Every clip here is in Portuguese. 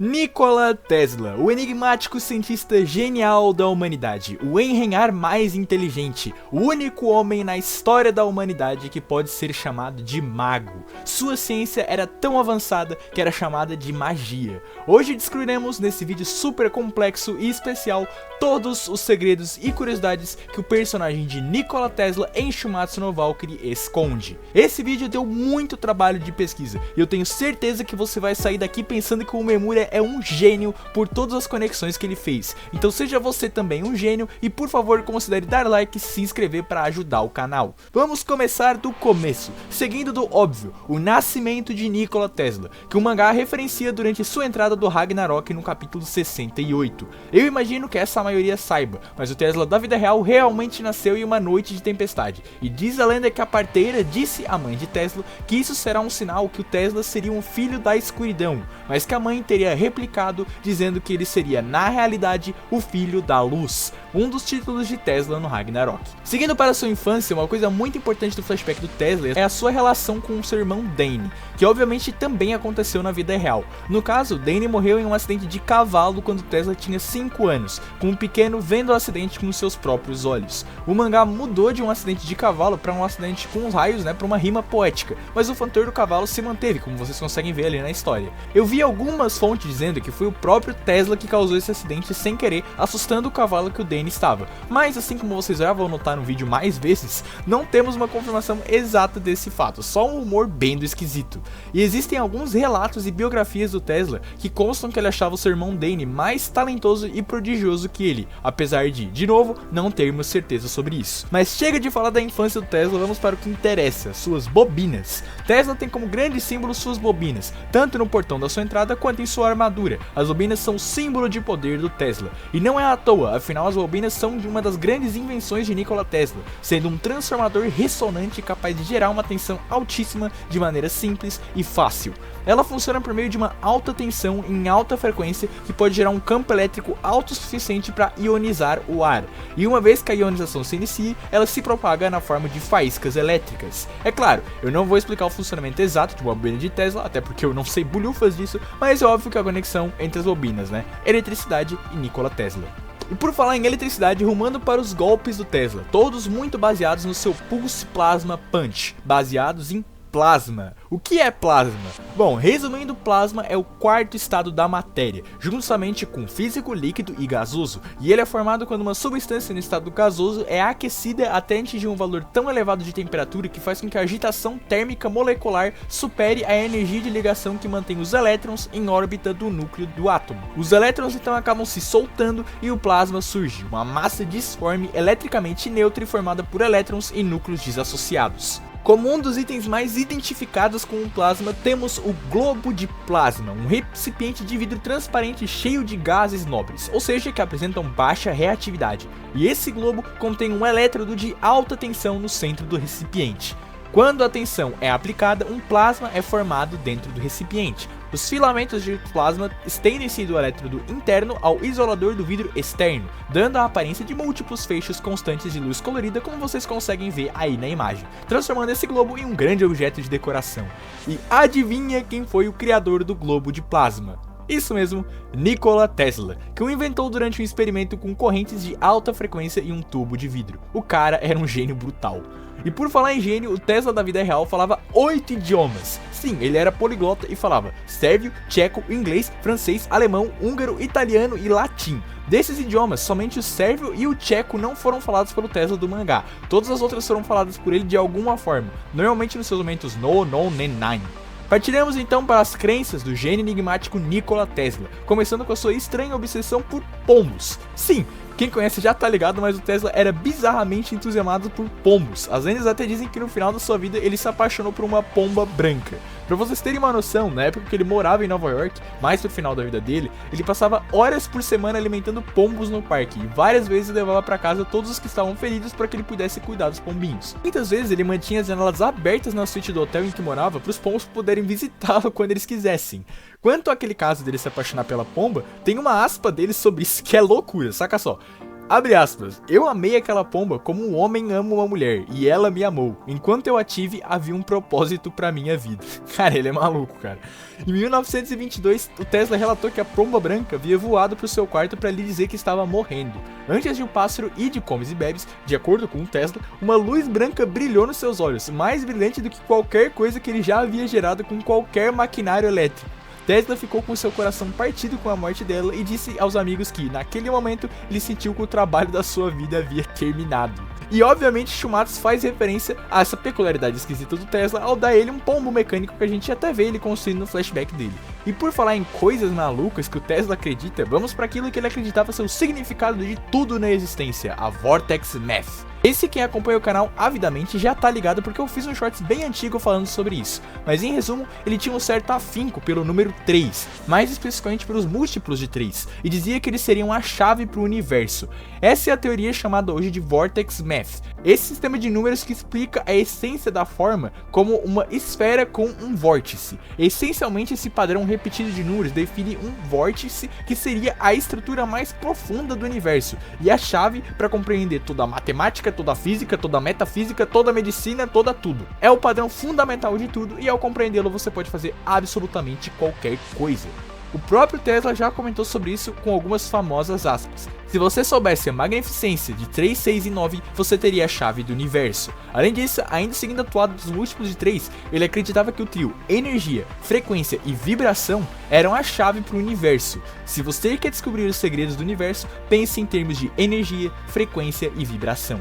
Nikola Tesla, o enigmático cientista genial da humanidade, o engenhar mais inteligente, o único homem na história da humanidade que pode ser chamado de mago. Sua ciência era tão avançada que era chamada de magia. Hoje descobriremos nesse vídeo super complexo e especial todos os segredos e curiosidades que o personagem de Nikola Tesla em Shumatsu no Valkyrie esconde. Esse vídeo deu muito trabalho de pesquisa e eu tenho certeza que você vai sair daqui pensando que o Uemura é um gênio por todas as conexões que ele fez. Então seja você também um gênio e por favor considere dar like e se inscrever para ajudar o canal. Vamos começar do começo, seguindo do óbvio, o nascimento de Nikola Tesla, que o mangá referencia durante sua entrada do Ragnarok no capítulo 68. Eu imagino que essa maioria saiba, mas o Tesla da vida real realmente nasceu em uma noite de tempestade, e diz a lenda que a parteira disse à mãe de Tesla que isso será um sinal que o Tesla seria um filho da escuridão, mas que a mãe teria replicado dizendo que ele seria na realidade o filho da luz, um dos títulos de Tesla no Ragnarok. Seguindo para sua infância, uma coisa muito importante do flashback do Tesla é a sua relação com o seu irmão Danny, que obviamente também aconteceu na vida real. No caso, Danny morreu em um acidente de cavalo quando Tesla tinha 5 anos, com o pequeno vendo o acidente com seus próprios olhos. O mangá mudou de um acidente de cavalo para um acidente com os raios, para uma rima poética, mas o fator do cavalo se manteve, como vocês conseguem ver ali na história. Eu vi algumas fontes dizendo que foi o próprio Tesla que causou esse acidente sem querer, assustando o cavalo que o Danny estava, mas assim como vocês já vão notar no vídeo mais vezes, não temos uma confirmação exata desse fato, só um rumor bem do esquisito. E existem alguns relatos e biografias do Tesla que constam que ele achava o seu irmão Danny mais talentoso e prodigioso que ele, apesar de novo, não termos certeza sobre isso. Mas chega de falar da infância do Tesla, vamos para o que interessa, suas bobinas. Tesla tem como grande símbolo suas bobinas, tanto no portão da sua entrada quanto em sua armadura. As bobinas são símbolo de poder do Tesla, e não é à toa, afinal as bobinas são de uma das grandes invenções de Nikola Tesla, sendo um transformador ressonante capaz de gerar uma tensão altíssima de maneira simples e fácil. Ela funciona por meio de uma alta tensão em alta frequência que pode gerar um campo elétrico alto o suficiente para ionizar o ar, e uma vez que a ionização se inicie, ela se propaga na forma de faíscas elétricas. É claro, eu não vou explicar o funcionamento exato de uma bobina de Tesla, até porque eu não sei bulhufas disso, mas é óbvio que a conexão entre as bobinas, eletricidade e Nikola Tesla. E por falar em eletricidade, rumando para os golpes do Tesla, todos muito baseados no seu Pulse Plasma Punch, baseados em plasma. O que é plasma? Bom, resumindo, plasma é o quarto estado da matéria, juntamente com físico, líquido e gasoso, e ele é formado quando uma substância no estado gasoso é aquecida até atingir um valor tão elevado de temperatura que faz com que a agitação térmica molecular supere a energia de ligação que mantém os elétrons em órbita do núcleo do átomo. Os elétrons então acabam se soltando e o plasma surge, uma massa disforme eletricamente neutra e formada por elétrons e núcleos desassociados. Como um dos itens mais identificados com o plasma, temos o globo de plasma, um recipiente de vidro transparente cheio de gases nobres, ou seja, que apresentam baixa reatividade. E esse globo contém um elétrodo de alta tensão no centro do recipiente. Quando a tensão é aplicada, um plasma é formado dentro do recipiente. Os filamentos de plasma estendem-se do elétrodo interno ao isolador do vidro externo, dando a aparência de múltiplos feixes constantes de luz colorida, como vocês conseguem ver aí na imagem, transformando esse globo em um grande objeto de decoração. E adivinha quem foi o criador do globo de plasma? Isso mesmo, Nikola Tesla, que o inventou durante um experimento com correntes de alta frequência em um tubo de vidro. O cara era um gênio brutal. E por falar em gênio, o Tesla da vida real falava 8 idiomas. Sim, ele era poliglota e falava sérvio, tcheco, inglês, francês, alemão, húngaro, italiano e latim. Desses idiomas, somente o sérvio e o tcheco não foram falados pelo Tesla do mangá. Todas as outras foram faladas por ele de alguma forma, normalmente nos seus momentos no, nen, nein. Partiremos então para as crenças do gênio enigmático Nikola Tesla, começando com a sua estranha obsessão por pombos. Sim, quem conhece já tá ligado, mas o Tesla era bizarramente entusiasmado por pombos. As lendas até dizem que no final da sua vida ele se apaixonou por uma pomba branca. Pra vocês terem uma noção, na época que ele morava em Nova York, mais pro final da vida dele, ele passava horas por semana alimentando pombos no parque e várias vezes levava pra casa todos os que estavam feridos para que ele pudesse cuidar dos pombinhos. Muitas vezes ele mantinha as janelas abertas na suíte do hotel em que morava para os pombos poderem visitá-lo quando eles quisessem. Quanto àquele caso dele se apaixonar pela pomba, tem uma aspa dele sobre isso que é loucura, saca só. Abre aspas, eu amei aquela pomba como um homem ama uma mulher, e ela me amou. Enquanto eu a tive, havia um propósito pra minha vida. Cara, ele é maluco, cara. Em 1922, o Tesla relatou que a pomba branca havia voado pro seu quarto pra lhe dizer que estava morrendo. Antes de o pássaro ir de comes e bebes, de acordo com o Tesla, uma luz branca brilhou nos seus olhos, mais brilhante do que qualquer coisa que ele já havia gerado com qualquer maquinário elétrico. Tesla ficou com seu coração partido com a morte dela e disse aos amigos que, naquele momento, ele sentiu que o trabalho da sua vida havia terminado. E obviamente Schumacher faz referência a essa peculiaridade esquisita do Tesla ao dar a ele um pombo mecânico que a gente até vê ele construindo no flashback dele. E por falar em coisas malucas que o Tesla acredita, vamos para aquilo que ele acreditava ser o significado de tudo na existência, a Vortex Math. Esse quem acompanha o canal avidamente já tá ligado porque eu fiz um shorts bem antigo falando sobre isso, mas em resumo, ele tinha um certo afinco pelo número 3, mais especificamente pelos múltiplos de 3, e dizia que eles seriam a chave para o universo. Essa é a teoria chamada hoje de Vortex Math, esse sistema de números que explica a essência da forma como uma esfera com um vórtice. Essencialmente, esse padrão repetido de números define um vórtice que seria a estrutura mais profunda do universo, e a chave para compreender toda a matemática, toda a física, toda a metafísica, toda a medicina, toda tudo. É o padrão fundamental de tudo e ao compreendê-lo você pode fazer absolutamente qualquer coisa. O próprio Tesla já comentou sobre isso com algumas famosas aspas. Se você soubesse a magnificência de 3, 6 e 9, você teria a chave do universo. Além disso, ainda seguindo a toada dos múltiplos de 3, ele acreditava que o trio energia, frequência e vibração eram a chave para o universo. Se você quer descobrir os segredos do universo, pense em termos de energia, frequência e vibração.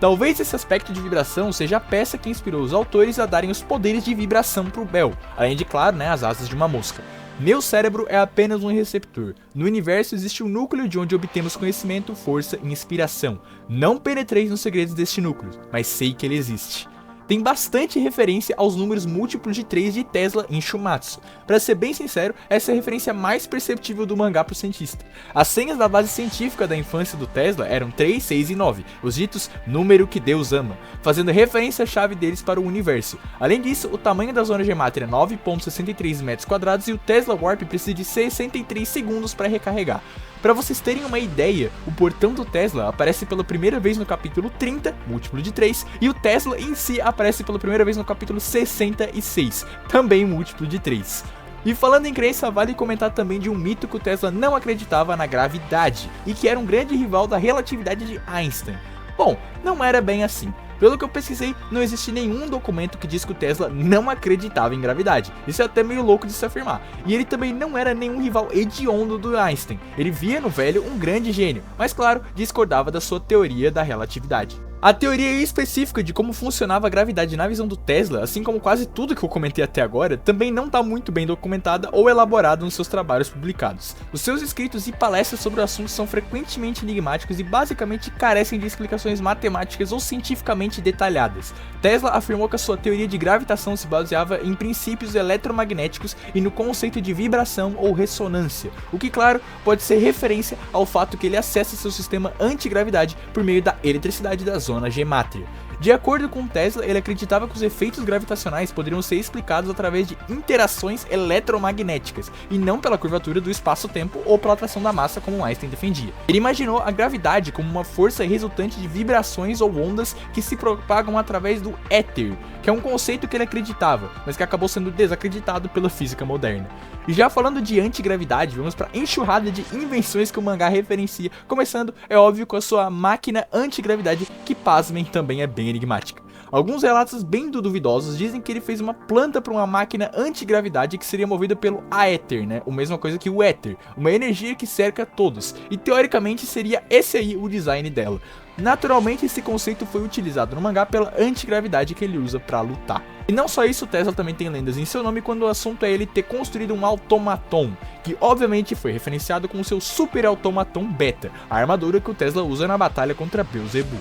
Talvez esse aspecto de vibração seja a peça que inspirou os autores a darem os poderes de vibração para o Bell, além de, claro, as asas de uma mosca. Meu cérebro é apenas um receptor. No universo existe um núcleo de onde obtemos conhecimento, força e inspiração. Não penetrei nos segredos deste núcleo, mas sei que ele existe. Tem bastante referência aos números múltiplos de 3 de Tesla em Shumatsu. Pra ser bem sincero, essa é a referência mais perceptível do mangá pro cientista. As senhas da base científica da infância do Tesla eram 3, 6 e 9, os ditos número que Deus ama, fazendo referência à chave deles para o universo. Além disso, o tamanho da zona gemática é 9,63 metros quadrados e o Tesla Warp precisa de 63 segundos para recarregar. Para vocês terem uma ideia, o portão do Tesla aparece pela primeira vez no capítulo 30, múltiplo de 3, e o Tesla em si aparece pela primeira vez no capítulo 66, também múltiplo de 3. E falando em crença, vale comentar também de um mito que o Tesla não acreditava na gravidade, e que era um grande rival da relatividade de Einstein. Bom, não era bem assim. Pelo que eu pesquisei, não existe nenhum documento que diz que o Tesla não acreditava em gravidade. Isso é até meio louco de se afirmar. E ele também não era nenhum rival hediondo do Einstein. Ele via no velho um grande gênio, mas claro, discordava da sua teoria da relatividade. A teoria específica de como funcionava a gravidade na visão do Tesla, assim como quase tudo que eu comentei até agora, também não está muito bem documentada ou elaborada nos seus trabalhos publicados. Os seus escritos e palestras sobre o assunto são frequentemente enigmáticos e basicamente carecem de explicações matemáticas ou cientificamente detalhadas. Tesla afirmou que a sua teoria de gravitação se baseava em princípios eletromagnéticos e no conceito de vibração ou ressonância, o que, claro, pode ser referência ao fato que ele acessa seu sistema antigravidade por meio da eletricidade da zona gemátria. De acordo com Tesla, ele acreditava que os efeitos gravitacionais poderiam ser explicados através de interações eletromagnéticas, e não pela curvatura do espaço-tempo ou pela atração da massa como Einstein defendia. Ele imaginou a gravidade como uma força resultante de vibrações ou ondas que se propagam através do éter, que é um conceito que ele acreditava, mas que acabou sendo desacreditado pela física moderna. E já falando de antigravidade, vamos para a enxurrada de invenções que o mangá referencia, começando, é óbvio, com a sua máquina antigravidade, que, pasmem, também é bem enigmática. Alguns relatos bem duvidosos dizem que ele fez uma planta para uma máquina antigravidade que seria movida pelo aéter, a mesma coisa que o éter, uma energia que cerca todos, e teoricamente seria esse aí o design dela. Naturalmente, esse conceito foi utilizado no mangá pela antigravidade que ele usa para lutar. E não só isso, Tesla também tem lendas em seu nome quando o assunto é ele ter construído um automaton, que obviamente foi referenciado com o seu super automaton Beta, a armadura que o Tesla usa na batalha contra Beelzebub.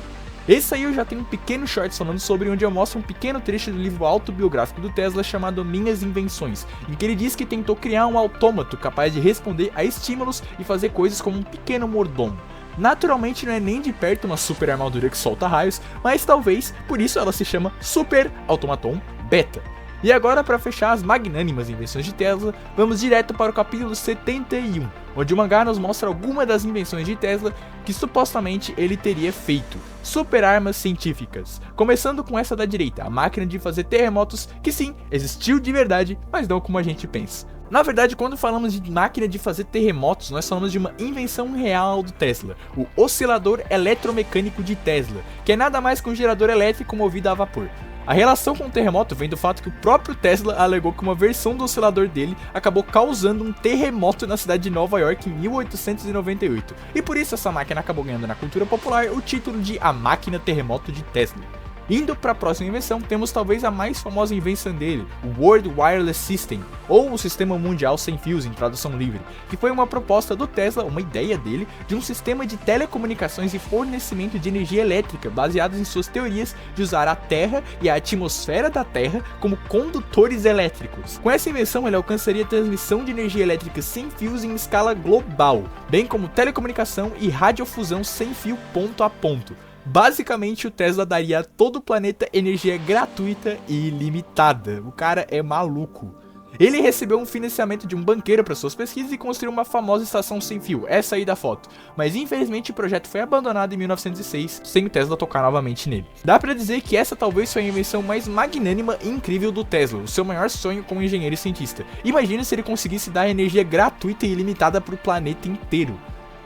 Esse aí eu já tenho um pequeno short falando sobre, onde eu mostro um pequeno trecho do livro autobiográfico do Tesla chamado Minhas Invenções, em que ele diz que tentou criar um autômato capaz de responder a estímulos e fazer coisas como um pequeno mordomo. Naturalmente não é nem de perto uma super armadura que solta raios, mas talvez por isso ela se chama Super Automaton Beta. E agora, para fechar as magnânimas invenções de Tesla, vamos direto para o capítulo 71, onde o mangá nos mostra algumas das invenções de Tesla que supostamente ele teria feito. Super armas científicas. Começando com essa da direita, a máquina de fazer terremotos, que sim, existiu de verdade, mas não como a gente pensa. Na verdade, quando falamos de máquina de fazer terremotos, nós falamos de uma invenção real do Tesla, o oscilador eletromecânico de Tesla, que é nada mais que um gerador elétrico movido a vapor. A relação com o terremoto vem do fato que o próprio Tesla alegou que uma versão do oscilador dele acabou causando um terremoto na cidade de Nova York em 1898, e por isso essa máquina acabou ganhando na cultura popular o título de a máquina terremoto de Tesla. Indo para a próxima invenção, temos talvez a mais famosa invenção dele, o World Wireless System, ou o Sistema Mundial Sem Fios em tradução livre, que foi uma proposta do Tesla, uma ideia dele, de um sistema de telecomunicações e fornecimento de energia elétrica baseados em suas teorias de usar a Terra e a atmosfera da Terra como condutores elétricos. Com essa invenção, ele alcançaria a transmissão de energia elétrica sem fios em escala global, bem como telecomunicação e radiofusão sem fio ponto a ponto. Basicamente, o Tesla daria a todo o planeta energia gratuita e ilimitada. O cara é maluco. Ele recebeu um financiamento de um banqueiro para suas pesquisas e construiu uma famosa estação sem fio, essa aí da foto. Mas infelizmente o projeto foi abandonado em 1906, sem o Tesla tocar novamente nele. Dá pra dizer que essa talvez foi a invenção mais magnânima e incrível do Tesla, o seu maior sonho como engenheiro e cientista. Imagina se ele conseguisse dar energia gratuita e ilimitada para o planeta inteiro.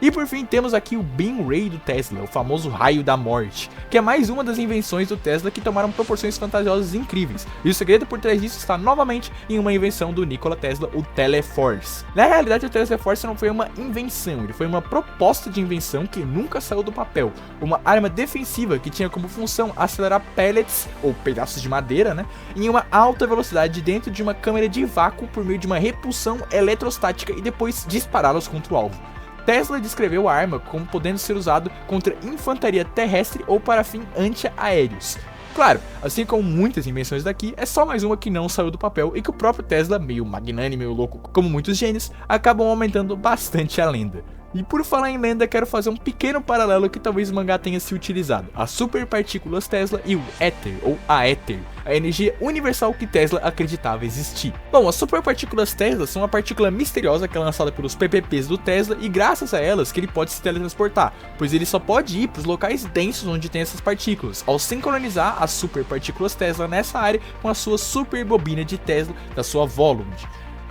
E por fim temos aqui o Beam Ray do Tesla, o famoso raio da morte, que é mais uma das invenções do Tesla que tomaram proporções fantasiosas e incríveis, e o segredo por trás disso está novamente em uma invenção do Nikola Tesla, o Teleforce. Na realidade o Teleforce não foi uma invenção, ele foi uma proposta de invenção que nunca saiu do papel, uma arma defensiva que tinha como função acelerar pellets, ou pedaços de madeira, em uma alta velocidade dentro de uma câmara de vácuo por meio de uma repulsão eletrostática e depois dispará-los contra o alvo. Tesla descreveu a arma como podendo ser usado contra infantaria terrestre ou para fins anti-aéreos. Claro, assim como muitas invenções daqui, é só mais uma que não saiu do papel e que o próprio Tesla, meio magnânimo, meio louco, como muitos gênios, acabam aumentando bastante a lenda. E por falar em lenda, quero fazer um pequeno paralelo que talvez o mangá tenha se utilizado: as superpartículas Tesla e o éter, ou aéter, a energia universal que Tesla acreditava existir. Bom, as superpartículas Tesla são uma partícula misteriosa que é lançada pelos PPPs do Tesla e graças a elas que ele pode se teletransportar, pois ele só pode ir para os locais densos onde tem essas partículas, ao sincronizar as superpartículas Tesla nessa área com a sua superbobina de Tesla da sua Volume.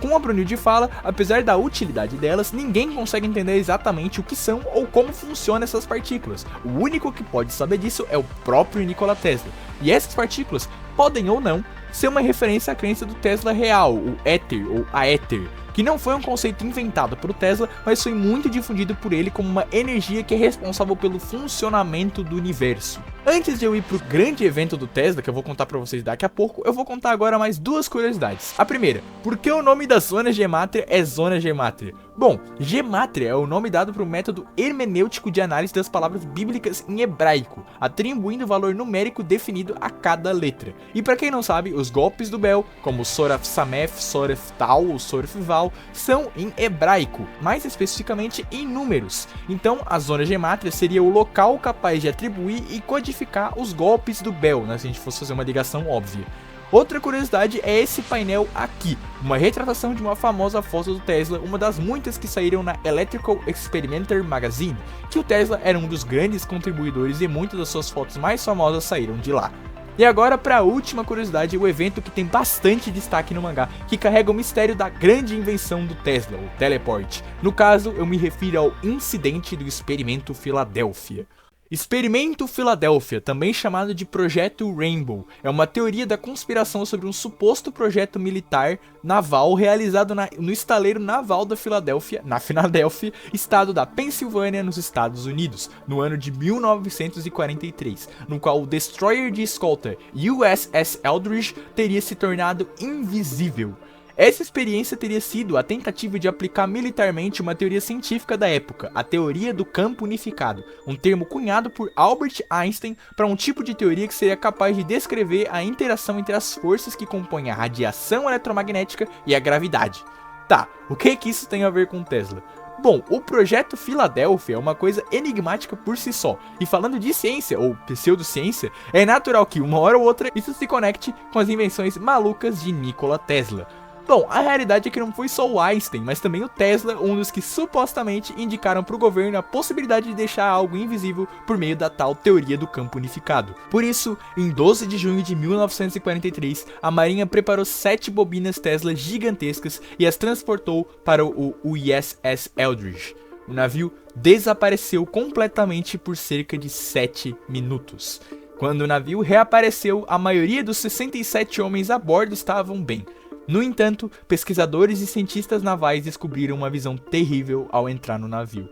Como a Brunilde fala, apesar da utilidade delas, ninguém consegue entender exatamente o que são ou como funcionam essas partículas. O único que pode saber disso é o próprio Nikola Tesla. E essas partículas podem ou não ser uma referência à crença do Tesla real, o éter ou aéter, que não foi um conceito inventado por Tesla, mas foi muito difundido por ele como uma energia que é responsável pelo funcionamento do universo. Antes de eu ir pro grande evento do Tesla, que eu vou contar pra vocês daqui a pouco, eu vou contar agora mais duas curiosidades. A primeira, por que o nome da zona gemátria é zona gemátria? Bom, gemátria é o nome dado para o método hermenêutico de análise das palavras bíblicas em hebraico, atribuindo valor numérico definido a cada letra. E para quem não sabe, os golpes do Bel, como Soraf Samef, Soraf Tal ou Soraf Val, são em hebraico, mais especificamente em números. Então, a zona gemátria seria o local capaz de atribuir e codificar os golpes do Bel, se a gente fosse fazer uma ligação óbvia. Outra curiosidade é esse painel aqui, uma retratação de uma famosa foto do Tesla, uma das muitas que saíram na Electrical Experimenter Magazine, que o Tesla era um dos grandes contribuidores e muitas das suas fotos mais famosas saíram de lá. E agora para a última curiosidade, o evento que tem bastante destaque no mangá, que carrega o mistério da grande invenção do Tesla, o teleporte. No caso, eu me refiro ao incidente do Experimento Filadélfia. Experimento Filadélfia, também chamado de Projeto Rainbow, é uma teoria da conspiração sobre um suposto projeto militar naval realizado no estaleiro naval da Filadélfia, na Filadélfia, estado da Pensilvânia, nos Estados Unidos, no ano de 1943, no qual o destroyer de escolta USS Eldridge teria se tornado invisível. Essa experiência teria sido a tentativa de aplicar militarmente uma teoria científica da época, a teoria do campo unificado, um termo cunhado por Albert Einstein para um tipo de teoria que seria capaz de descrever a interação entre as forças que compõem a radiação eletromagnética e a gravidade. Tá, o que isso tem a ver com Tesla? Bom, o projeto Filadélfia é uma coisa enigmática por si só, e falando de ciência, ou pseudociência, é natural que uma hora ou outra isso se conecte com as invenções malucas de Nikola Tesla. Bom, a realidade é que não foi só o Einstein, mas também o Tesla, um dos que supostamente indicaram para o governo a possibilidade de deixar algo invisível por meio da tal teoria do campo unificado. Por isso, em 12 de junho de 1943, a Marinha preparou 7 bobinas Tesla gigantescas e as transportou para o USS Eldridge. O navio desapareceu completamente por cerca de 7 minutos. Quando o navio reapareceu, a maioria dos 67 homens a bordo estavam bem. No entanto, pesquisadores e cientistas navais descobriram uma visão terrível ao entrar no navio.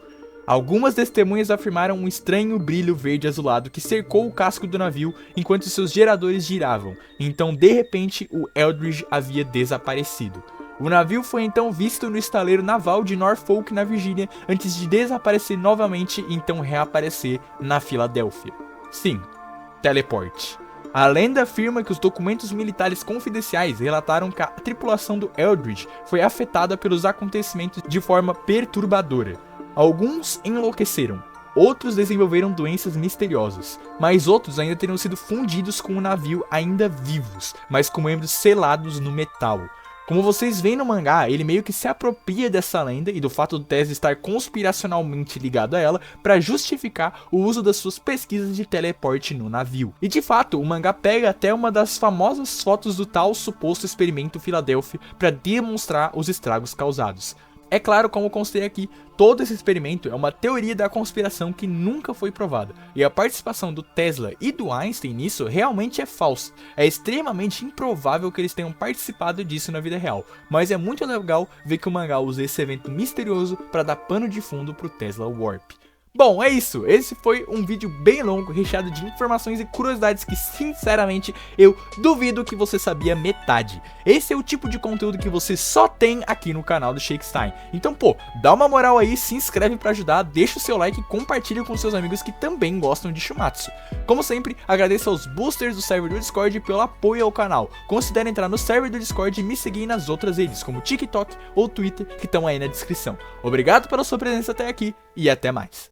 Algumas testemunhas afirmaram um estranho brilho verde azulado que cercou o casco do navio enquanto seus geradores giravam, então de repente o Eldridge havia desaparecido. O navio foi então visto no estaleiro naval de Norfolk, na Virgínia, antes de desaparecer novamente e então reaparecer na Filadélfia. Sim, teleporte. A lenda afirma que os documentos militares confidenciais relataram que a tripulação do Eldridge foi afetada pelos acontecimentos de forma perturbadora. Alguns enlouqueceram, outros desenvolveram doenças misteriosas, mas outros ainda teriam sido fundidos com o navio ainda vivos, mas com membros selados no metal. Como vocês veem no mangá, ele meio que se apropria dessa lenda e do fato do Tesla estar conspiracionalmente ligado a ela para justificar o uso das suas pesquisas de teleporte no navio. E de fato, o mangá pega até uma das famosas fotos do tal suposto experimento Filadélfia para demonstrar os estragos causados. É claro, como constei aqui, todo esse experimento é uma teoria da conspiração que nunca foi provada, e a participação do Tesla e do Einstein nisso realmente é falsa. É extremamente improvável que eles tenham participado disso na vida real, mas é muito legal ver que o mangá usa esse evento misterioso para dar pano de fundo pro Tesla Warp. Bom, é isso, esse foi um vídeo bem longo, recheado de informações e curiosidades que sinceramente eu duvido que você sabia metade. Esse é o tipo de conteúdo que você só tem aqui no canal do Shakestein. Então pô, dá uma moral aí, se inscreve pra ajudar, deixa o seu like e compartilha com seus amigos que também gostam de Shumatsu. Como sempre, agradeço aos boosters do server do Discord pelo apoio ao canal. Considere entrar no server do Discord e me seguir nas outras redes, como TikTok ou Twitter, que estão aí na descrição. Obrigado pela sua presença até aqui e até mais.